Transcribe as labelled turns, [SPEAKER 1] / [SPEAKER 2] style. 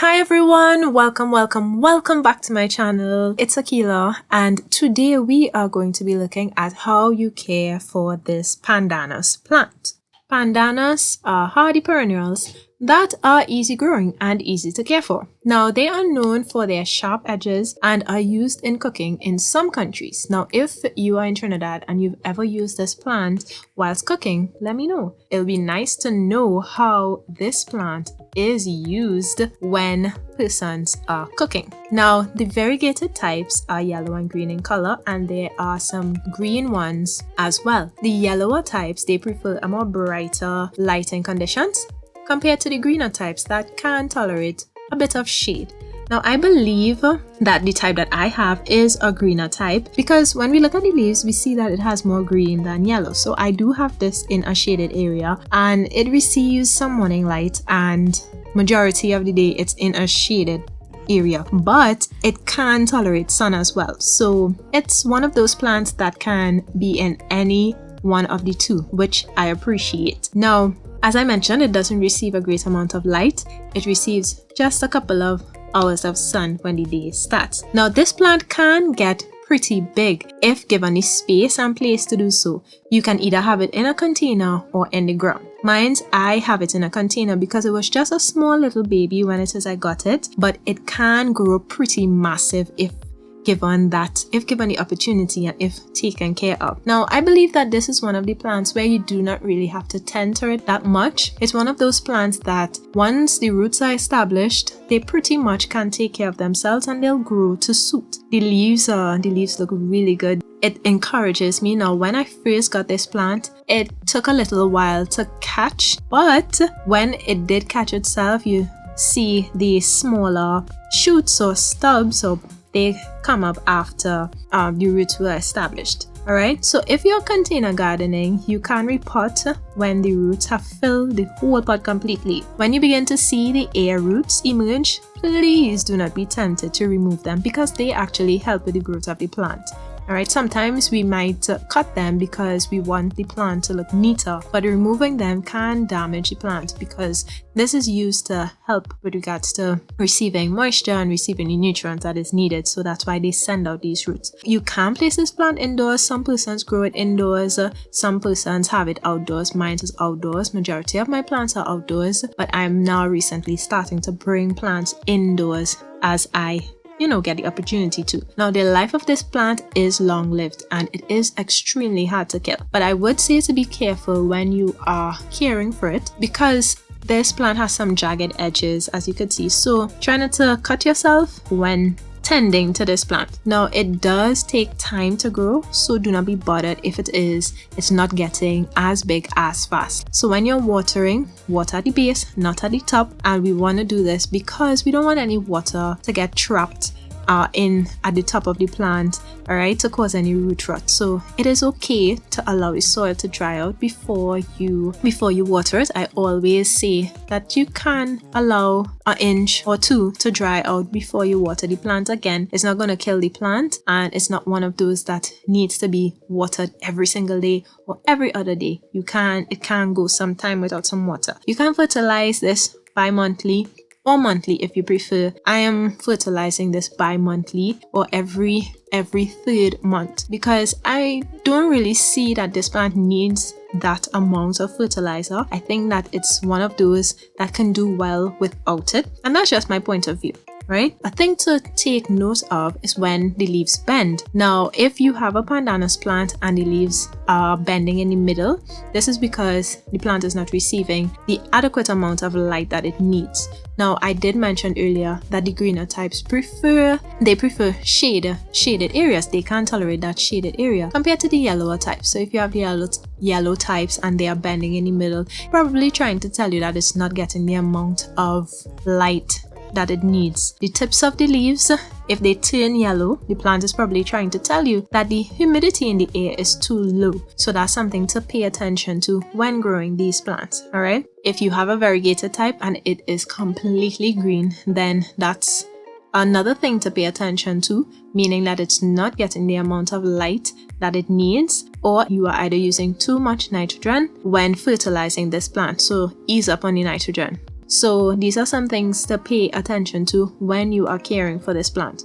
[SPEAKER 1] Hi everyone, welcome back to my channel. It's Akila and today we are going to be looking at how you care for this Pandanus plant. Pandanus are hardy perennials that are easy growing and easy to care for. Now they are known for their sharp edges and are used in cooking in some countries. Now if you are in Trinidad and you've ever used this plant whilst cooking, let me know. It'll be nice to know how this plant is used when persons are cooking. Now the variegated types are yellow and green in color, and there are some green ones as well. The yellower types, they prefer a more brighter lighting conditions compared to the greener types that can tolerate a bit of shade. Now I believe that the type that I have is a greener type because when we look at the leaves we see that it has more green than yellow. So I do have this in a shaded area and it receives some morning light, and majority of the day it's in a shaded area, but it can tolerate sun as well. So it's one of those plants that can be in any one of the two, which I appreciate. Now as I mentioned, it doesn't receive a great amount of light. It receives just a couple of hours of sun when the day starts. Now this plant can get pretty big if given the space and place to do so. You can either have it in a container or in the ground. Mine's, I have it in a container because it was just a small little baby when I got it, but it can grow pretty massive if given the opportunity and if taken care of. Now I believe that this is one of the plants where you do not really have to tend to it that much. It's one of those plants that once the roots are established, they pretty much can take care of themselves and they'll grow to suit. The leaves look really good. It encourages me. Now when I first got this plant, it took a little while to catch, but when it did catch itself, you see the smaller shoots or stubs, or they come up after the roots were established. Alright, so if you're container gardening, you can repot when the roots have filled the whole pot completely. When you begin to see the air roots emerge, please do not be tempted to remove them because they actually help with the growth of the plant. Alright, sometimes we might cut them because we want the plant to look neater, but removing them can damage the plant because this is used to help with regards to receiving moisture and receiving the nutrients that is needed. So that's why they send out these roots. You can place this plant indoors. Some persons grow it indoors. Some persons have it outdoors. Mine is outdoors. Majority of my plants are outdoors, but I'm now recently starting to bring plants indoors as I get the opportunity to. Now the life of this plant is long-lived and it is extremely hard to kill, but I would say to be careful when you are caring for it because this plant has some jagged edges, as you could see, so try not to cut yourself when tending to this plant. Now it does take time to grow, so do not be bothered if it's not getting as big as fast. So when you're watering, water at the base, not at the top, and we want to do this because we don't want any water to get trapped in at the top of the plant, alright, to cause any root rot. So it is okay to allow the soil to dry out before you water it. I always say that you can allow an inch or two to dry out before you water the plant. Again, it's not going to kill the plant and it's not one of those that needs to be watered every single day or every other day. It can go some time without some water. You can fertilize this bi-monthly or monthly if you prefer. I am fertilizing this bi-monthly or every third month because I don't really see that this plant needs that amount of fertilizer. I think that it's one of those that can do well without it, and that's just my point of view. Right? A thing to take note of is when the leaves bend. Now, if you have a pandanus plant and the leaves are bending in the middle, this is because the plant is not receiving the adequate amount of light that it needs. Now, I did mention earlier that the greener types prefer shaded areas. They can tolerate that shaded area compared to the yellower types. So if you have the yellow types and they are bending in the middle, probably trying to tell you that it's not getting the amount of light that it needs. The tips of the leaves, if they turn yellow, the plant is probably trying to tell you that the humidity in the air is too low. So that's something to pay attention to when growing these plants. Alright, if you have a variegated type and it is completely green, then that's another thing to pay attention to, meaning that it's not getting the amount of light that it needs, or you are either using too much nitrogen when fertilizing this plant. So ease up on the nitrogen. So these are some things to pay attention to when you are caring for this plant.